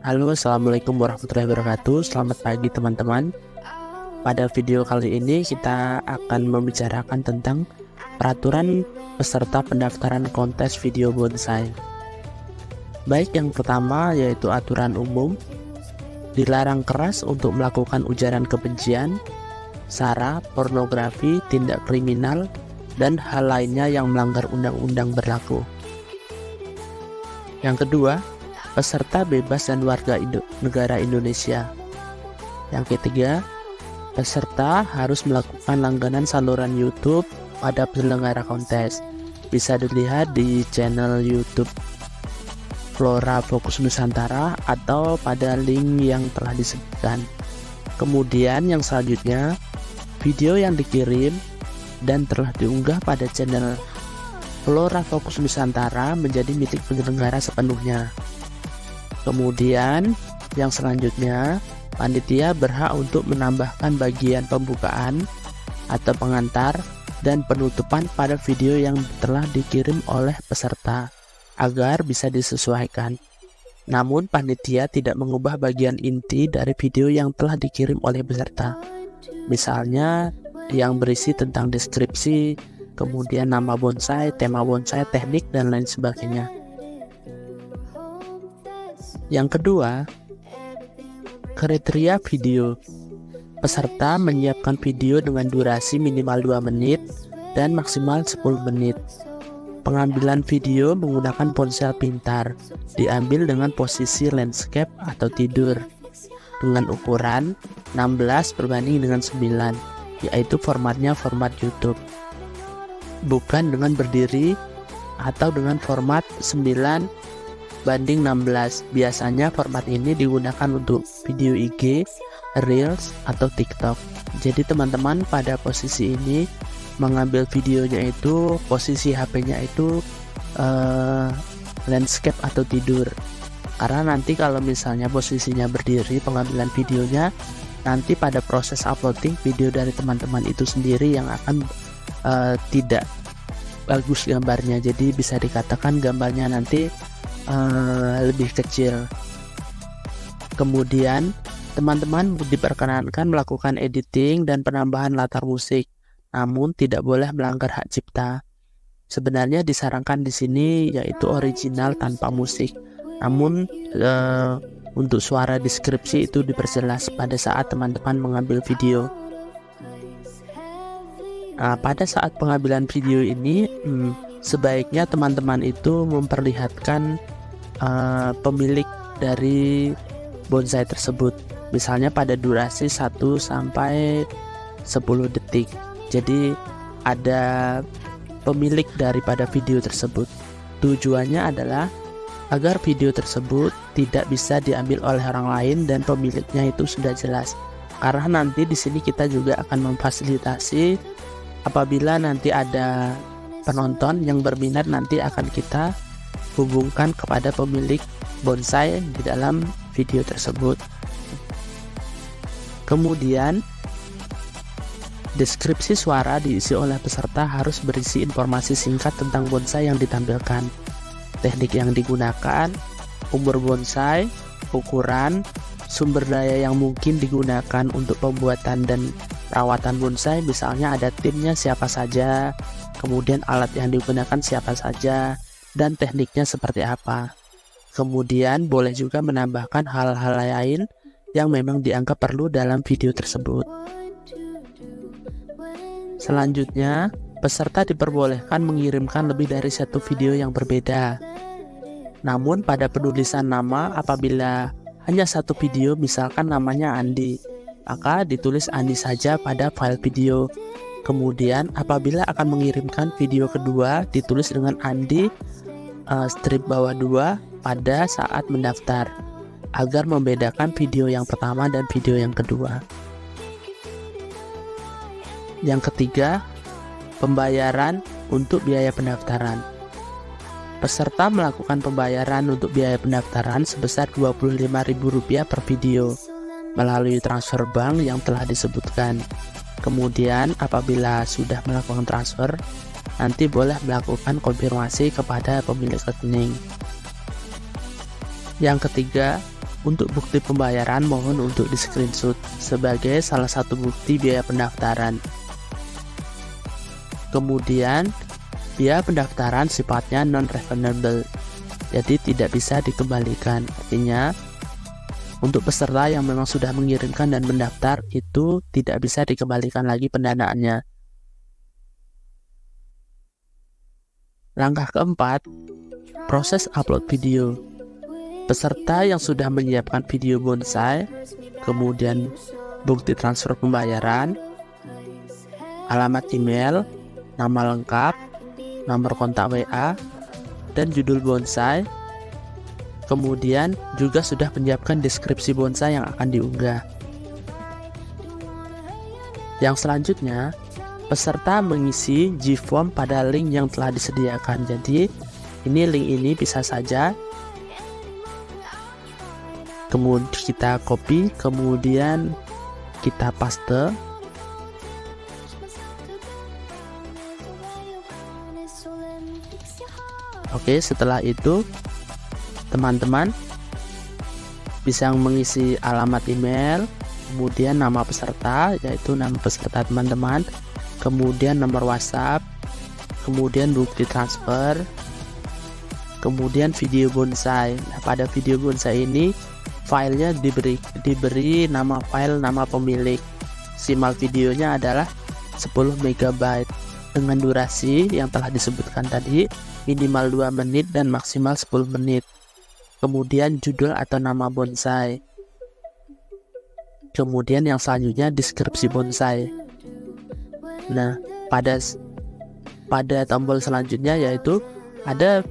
Halo, assalamualaikum warahmatullahi wabarakatuh. Selamat pagi teman-teman. Pada video kali ini kita akan membicarakan tentang peraturan peserta pendaftaran kontes video bonsai. Baik, yang pertama yaitu aturan umum. Dilarang keras untuk melakukan ujaran kebencian, sara, pornografi, tindak kriminal, dan hal lainnya yang melanggar undang-undang berlaku. Yang kedua, peserta bebas dan warga negara Indonesia. Yang ketiga, peserta harus melakukan langganan saluran YouTube pada penyelenggara kontes. Bisa dilihat di channel YouTube Flora Fokus Nusantara atau pada link yang telah disebutkan. Kemudian yang selanjutnya, video yang dikirim dan telah diunggah pada channel Flora Fokus Nusantara menjadi milik penyelenggara sepenuhnya. Kemudian yang selanjutnya, panitia berhak untuk menambahkan bagian pembukaan atau pengantar dan penutupan pada video yang telah dikirim oleh peserta agar bisa disesuaikan. Namun panitia tidak mengubah bagian inti dari video yang telah dikirim oleh peserta. Misalnya yang berisi tentang deskripsi, kemudian nama bonsai, tema bonsai, teknik, dan lain sebagainya. Yang kedua, kriteria video. Peserta menyiapkan video dengan durasi minimal 2 menit dan maksimal 10 menit. Pengambilan video menggunakan ponsel pintar, diambil dengan posisi landscape atau tidur, dengan ukuran 16:9, yaitu formatnya format YouTube. Bukan dengan berdiri atau dengan format 9:16. Biasanya format ini digunakan untuk video IG, Reels, atau TikTok. Jadi teman-teman pada posisi ini mengambil videonya itu posisi HP-nya itu landscape atau tidur. Karena nanti kalau misalnya posisinya berdiri pengambilan videonya, nanti pada proses uploading video dari teman-teman itu sendiri yang akan tidak bagus gambarnya. Jadi bisa dikatakan gambarnya nanti lebih kecil. Kemudian teman-teman diperkenankan melakukan editing dan penambahan latar musik, namun tidak boleh melanggar hak cipta. Sebenarnya disarankan di sini yaitu original tanpa musik. Namun untuk suara deskripsi itu diperjelas pada saat teman-teman mengambil video. Nah, pada saat pengambilan video ini sebaiknya teman-teman itu memperlihatkan pemilik dari bonsai tersebut, misalnya pada durasi 1 sampai 10 detik. Jadi ada pemilik daripada video tersebut. Tujuannya adalah agar video tersebut tidak bisa diambil oleh orang lain dan pemiliknya itu sudah jelas. Karena nanti di sini kita juga akan memfasilitasi apabila nanti ada penonton yang berminat, nanti akan kita hubungkan kepada pemilik bonsai di dalam video tersebut. Kemudian deskripsi suara diisi oleh peserta harus berisi informasi singkat tentang bonsai yang ditampilkan, teknik yang digunakan, umur bonsai, ukuran, sumber daya yang mungkin digunakan untuk pembuatan dan perawatan bonsai, misalnya ada timnya siapa saja, kemudian alat yang digunakan siapa saja, dan tekniknya seperti apa. Kemudian boleh juga menambahkan hal-hal lain yang memang dianggap perlu dalam video tersebut. Selanjutnya, peserta diperbolehkan mengirimkan lebih dari satu video yang berbeda. Namun pada penulisan nama, apabila hanya satu video, misalkan namanya Andi, maka ditulis Andi saja pada file video. Kemudian apabila akan mengirimkan video kedua, ditulis dengan Andi strip bawah 2 pada saat mendaftar, agar membedakan video yang pertama dan video yang kedua. Yang ketiga, pembayaran untuk biaya pendaftaran. Peserta melakukan pembayaran untuk biaya pendaftaran sebesar Rp25.000 per video melalui transfer bank yang telah disebutkan. Kemudian apabila sudah melakukan transfer, nanti boleh melakukan konfirmasi kepada pemilik rekening. Yang ketiga, untuk bukti pembayaran mohon untuk di screenshot sebagai salah satu bukti biaya pendaftaran. Kemudian, biaya pendaftaran sifatnya non-refundable, jadi tidak bisa dikembalikan. Artinya, untuk peserta yang memang sudah mengirimkan dan mendaftar itu tidak bisa dikembalikan lagi pendanaannya. Langkah keempat, proses upload video. Peserta yang sudah menyiapkan video bonsai, kemudian bukti transfer pembayaran, alamat email, nama lengkap, nomor kontak WA, dan judul bonsai. Kemudian juga sudah menyiapkan deskripsi bonsai yang akan diunggah. Yang selanjutnya, peserta mengisi Gform pada link yang telah disediakan. Jadi, link ini bisa saja kemudian kita copy, kemudian kita paste. Oke, setelah itu teman-teman bisa mengisi alamat email, kemudian nama peserta, yaitu nama peserta teman-teman, kemudian nomor WhatsApp, kemudian bukti transfer, kemudian video bonsai. Nah, pada video bonsai ini filenya diberi nama file nama pemilik. Simal videonya adalah 10 MB dengan durasi yang telah disebutkan tadi, minimal 2 menit dan maksimal 10 menit. Kemudian judul atau nama bonsai. Kemudian yang selanjutnya deskripsi bonsai. Nah, pada tombol selanjutnya yaitu ada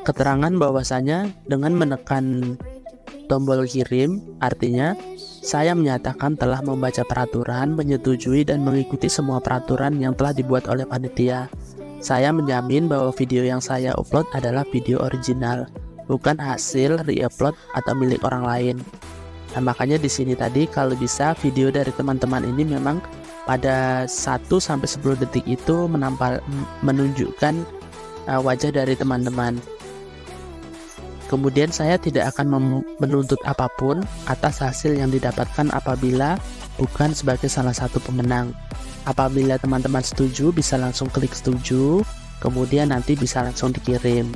keterangan bahwasanya dengan menekan tombol kirim, artinya saya menyatakan telah membaca peraturan, menyetujui dan mengikuti semua peraturan yang telah dibuat oleh panitia. Saya menjamin bahwa video yang saya upload adalah video original, bukan hasil re-upload atau milik orang lain. Nah, makanya di sini tadi kalau bisa video dari teman-teman ini memang pada 1-10 detik itu menunjukkan wajah dari teman-teman. Kemudian saya tidak akan menuntut apapun atas hasil yang didapatkan apabila bukan sebagai salah satu pemenang. Apabila teman-teman setuju, bisa langsung klik setuju, kemudian nanti bisa langsung dikirim.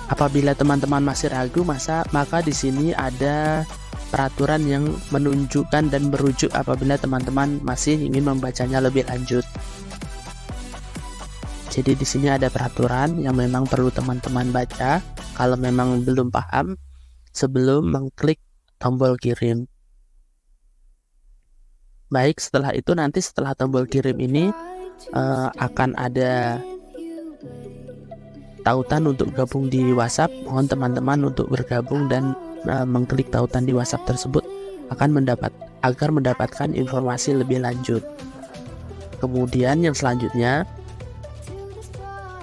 Apabila teman-teman masih ragu, maka di sini ada peraturan yang menunjukkan dan merujuk apabila teman-teman masih ingin membacanya lebih lanjut. Jadi di sini ada peraturan yang memang perlu teman-teman baca kalau memang belum paham sebelum mengklik tombol kirim. Baik, setelah itu nanti setelah tombol kirim ini akan ada tautan untuk gabung di WhatsApp. Mohon teman-teman untuk bergabung dan mengklik tautan di WhatsApp tersebut agar mendapatkan informasi lebih lanjut. Kemudian yang selanjutnya,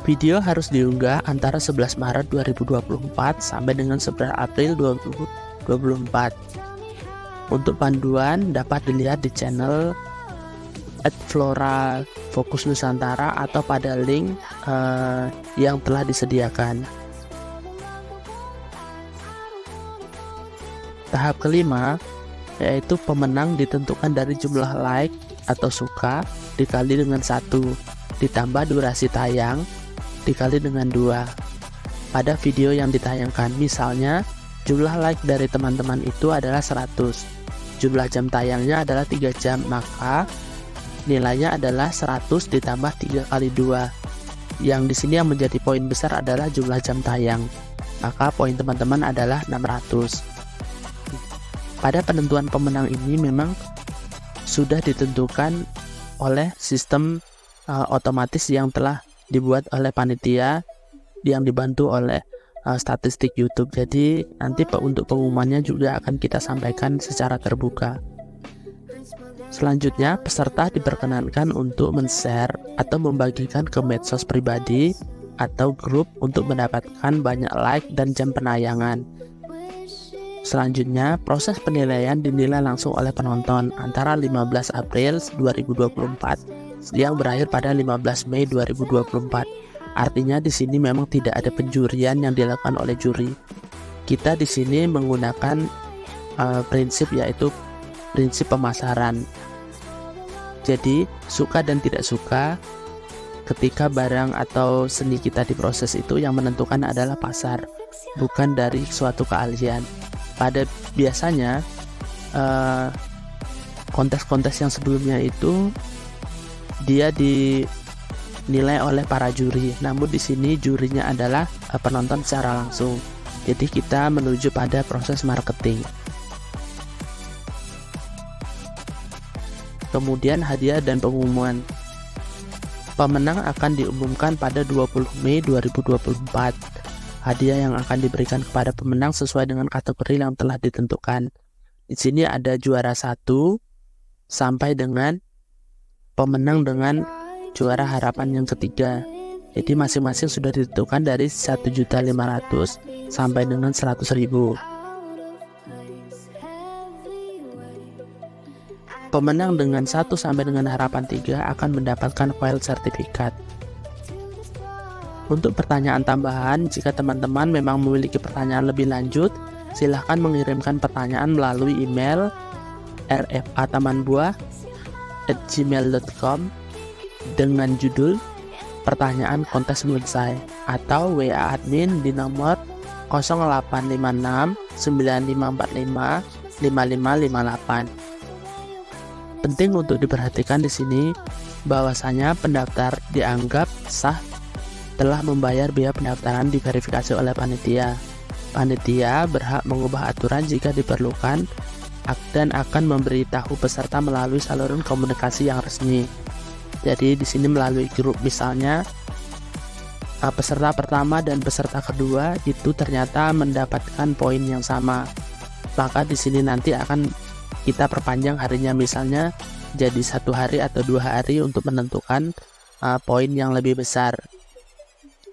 video harus diunggah antara 11 Maret 2024 sampai dengan 11 April 2024. Untuk panduan dapat dilihat di channel @flora_fokus_nusantara atau pada link yang telah disediakan. Tahap kelima yaitu pemenang ditentukan dari jumlah like atau suka dikali dengan 1 ditambah durasi tayang dikali dengan 2 pada video yang ditayangkan. Misalnya jumlah like dari teman-teman itu adalah 100, jumlah jam tayangnya adalah 3 jam, maka nilainya adalah 100 ditambah 3 kali 2. Yang di sini yang menjadi poin besar adalah jumlah jam tayang, maka poin teman-teman adalah 600. Pada penentuan pemenang ini memang sudah ditentukan oleh sistem otomatis yang telah dibuat oleh panitia yang dibantu oleh statistik YouTube. Jadi nanti untuk pengumumannya juga akan kita sampaikan secara terbuka. Selanjutnya, peserta diperkenankan untuk men-share atau membagikan ke medsos pribadi atau grup untuk mendapatkan banyak like dan jam penayangan. Selanjutnya, proses penilaian dinilai langsung oleh penonton antara 15 April 2024 yang berakhir pada 15 Mei 2024. Artinya di sini memang tidak ada penjurian yang dilakukan oleh juri. Kita di sini menggunakan prinsip, yaitu prinsip pemasaran. Jadi, suka dan tidak suka ketika barang atau seni kita diproses itu yang menentukan adalah pasar, bukan dari suatu keahlian. Pada biasanya kontes-kontes yang sebelumnya itu dia dinilai oleh para juri, namun di sini jurinya adalah penonton secara langsung. Jadi kita menuju pada proses marketing. Kemudian hadiah dan pengumuman. Pemenang akan diumumkan pada 20 Mei 2024. Hadiah yang akan diberikan kepada pemenang sesuai dengan kategori yang telah ditentukan. Di sini ada juara 1 sampai dengan pemenang dengan juara harapan yang ketiga. Jadi masing-masing sudah ditentukan dari 1.500.000 sampai dengan 100.000. Pemenang dengan 1 sampai dengan harapan 3 akan mendapatkan file sertifikat. Untuk pertanyaan tambahan, jika teman-teman memang memiliki pertanyaan lebih lanjut, silahkan mengirimkan pertanyaan melalui email rfatamanbuah@gmail.com dengan judul pertanyaan kontes bonsai, atau WA admin di nomor 0856 9545 5558. Penting untuk diperhatikan di sini bahwasanya pendaftar dianggap sah telah membayar biaya pendaftaran diverifikasi oleh panitia. Panitia berhak mengubah aturan jika diperlukan dan akan memberitahu peserta melalui saluran komunikasi yang resmi. Jadi di sini melalui grup, misalnya peserta pertama dan peserta kedua itu ternyata mendapatkan poin yang sama, maka di sini nanti akan kita perpanjang harinya, misalnya jadi 1 hari atau 2 hari untuk menentukan poin yang lebih besar.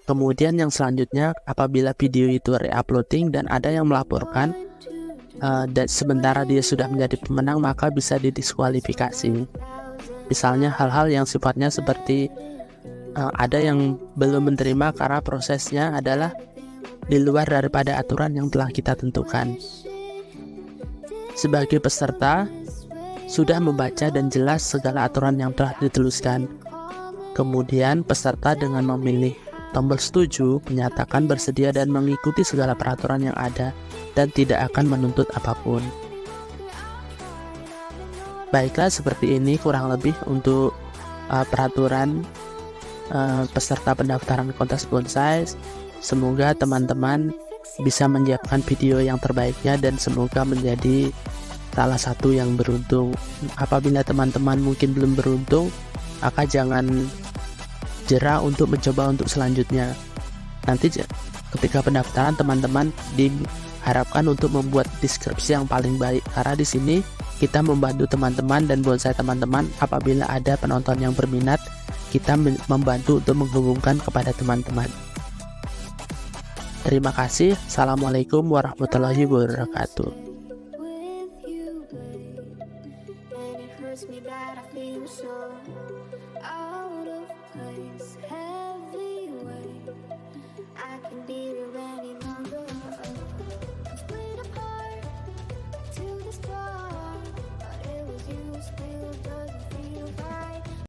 Kemudian yang selanjutnya, apabila video itu re-uploading dan ada yang melaporkan dan sementara dia sudah menjadi pemenang, maka bisa didiskualifikasi. Misalnya hal-hal yang sifatnya seperti ada yang belum menerima karena prosesnya adalah di luar daripada aturan yang telah kita tentukan. Sebagai peserta sudah membaca dan jelas segala aturan yang telah dituliskan. Kemudian peserta dengan memilih tombol setuju menyatakan bersedia dan mengikuti segala peraturan yang ada dan tidak akan menuntut apapun. Baiklah, seperti ini kurang lebih untuk peraturan peserta pendaftaran kontes bonsai. Semoga teman-teman bisa menyiapkan video yang terbaiknya dan semoga menjadi salah satu yang beruntung. Apabila teman-teman mungkin belum beruntung, maka jangan jera untuk mencoba untuk selanjutnya. Nanti ketika pendaftaran, teman-teman diharapkan untuk membuat deskripsi yang paling baik, karena di sini kita membantu teman-teman dan bonsai teman-teman. Apabila ada penonton yang berminat, kita membantu untuk menghubungkan kepada teman-teman. Terima kasih. Assalamualaikum warahmatullahi wabarakatuh. And it hurts me that I feel so